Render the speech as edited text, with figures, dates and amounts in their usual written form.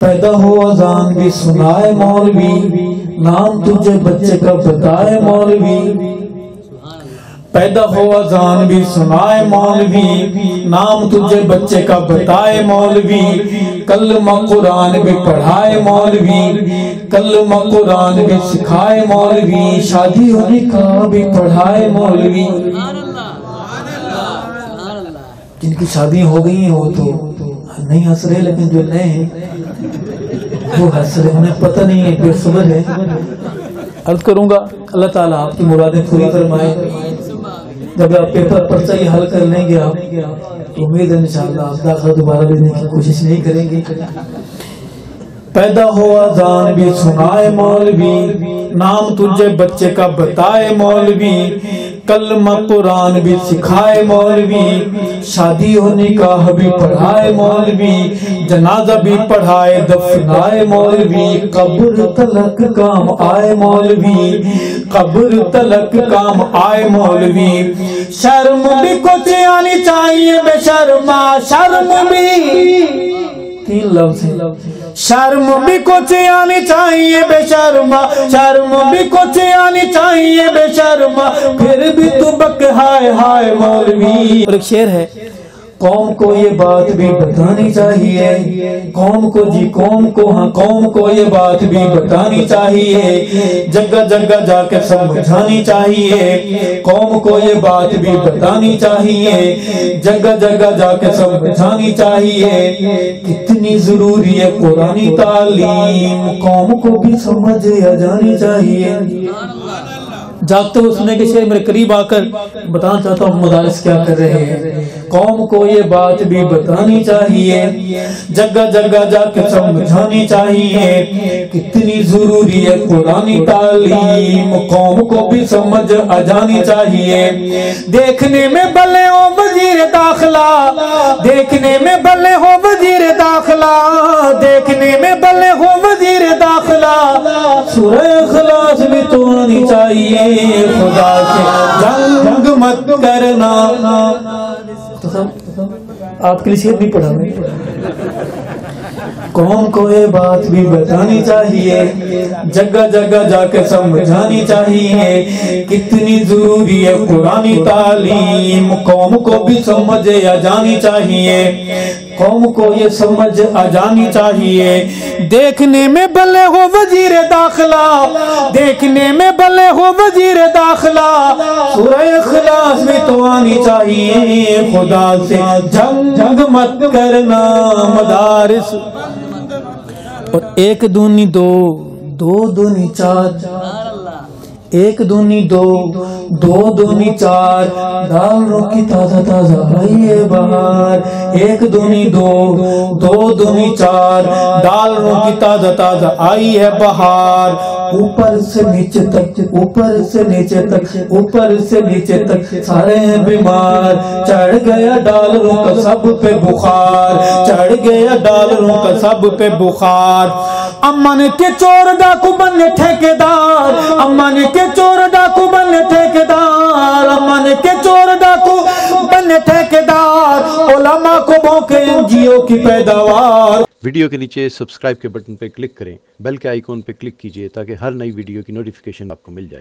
پیدا ہو اذان بھی سنائے مولوی، نام تجھے بچے کا بتائے مولوی۔ پیدا ہو اذان بھی سنائے مولوی، نام تجھے بچے کا بتائے مولوی۔ کلمہ قرآن بھی پڑھائے مولوی، کلمہ قرآن بھی سکھائے مولوی۔ شادی و نکاح بھی پڑھائے مولوی۔ جن کی شادی ہو گئی ہیں وہ تو نہیں ہنس رہے، لیکن جو نئے ہیں وہ ہنس رہے، انہیں پتہ نہیں ہے، بے صبر ہے۔ عرض کروں گا اللہ تعالیٰ آپ کی مرادیں پوری فرمائے۔ جب آپ پیپر پرچہ یہ حل کر لیں گے آپ تو امید ہے انشاءاللہ آپ داخلہ دوبارہ لینے کی کوشش نہیں کریں گے۔ پیدا ہو اذان بھی سنائے مولوی، نام تجھے بچے کا بتائے مولوی۔ کلمہ قرآن بھی سکھائے مولوی، شادی و نکاح بھی پڑھائے مولوی۔ جنازہ بھی پڑھائے دفنائے مولوی۔ قبر تلک کام آئے مولوی، قبر تلک کام آئے مولوی۔ شرم بھی کچھ آنی چاہیے بے شرما، شرم بھی تین لفظ ہیں۔ شرم بھی کچھ آنی چاہیے بے شرما، شرم بھی کچھ آنی چاہیے بے شرما، پھر بھی تو بک ہائے ہائے مولوی۔ اور ایک شعر ہے، قوم کو یہ بات بھی بتانی چاہیے، قوم کو جی قوم کو، ہاں قوم کو یہ بات بھی بتانی چاہیے، جگہ جگہ جا کے سمجھانی چاہیے۔ قوم کو یہ بات بھی بتانی چاہیے، جگہ جگہ جا کے سمجھانی چاہیے۔ کتنی ضروری ہے قرآنی تعلیم، قوم کو بھی سمجھ آ جانی چاہیے۔ جاگتے ہوئے سنے کے شعر میرے قریب آ کر بتانا چاہتا ہوں مدارس کیا کر رہے ہیں۔ قوم کو یہ بات بھی بتانی چاہیے، جگہ جگہ جا کے سمجھانی چاہیے۔ کتنی ضروری ہے قرآنی تعلیم، قوم کو بھی سمجھ آ جانی چاہیے۔ دیکھنے میں بھلے ہو وزیر داخلہ، دیکھنے میں بھلے ہو وزیر داخلہ، دیکھنے میں بھلے ہو وزیر داخلہ، سورہ اخلاص بھی تو آنی چاہیے۔ خدا سے جنگ مت کرنا، آپ کے لیے شعر نہیں پڑھا میں۔ قوم کو یہ بات بھی بتانی چاہیے، جگہ جگہ جا کے سمجھانی چاہیے۔ کتنی ضروری ہے قرآنی تعلیم، قوم کو بھی سمجھ آ جانی چاہیے، قوم کو یہ سمجھ آ جانی چاہیے۔ دیکھنے میں بھلے ہو وزیر داخلہ، دیکھنے میں بھلے ہو وزیر داخلہ، سورہ اخلاص بھی تو آنی چاہیے۔ خدا سے جنگ مت کرنا مدارس۔ اور ایک دونی دو، دو دونی چار، ایک دونی دو، دو دونی چار، ڈالوں کی تازہ تازہ آئی ہے بہار۔ ایک دونی دو، دو دونی چار، ڈالوں کی تازہ تازہ آئی ہے بہار۔ اوپر سے نیچے تک، اوپر سے نیچے تک، اوپر سے نیچے تک سارے ہیں بیمار۔ چڑھ گیا ڈالروں کا سب پہ بخار، چڑھ گیا ڈالروں کا سب پہ بخار۔ امن کے چور ڈاکو بنے ٹھیکیدار، امن کے چور ڈاکو بنے ٹھیکیدار، امن کے چور ڈاکو بنے ٹھیکیدار، علماء کو بھوکے این جی او کی پیداوار۔ ویڈیو کے نیچے سبسکرائب کے بٹن پہ کلک کریں، بیل کے آئیکن پہ کلک کیجئے تاکہ ہر نئی ویڈیو کی نوٹیفیکیشن آپ کو مل جائے۔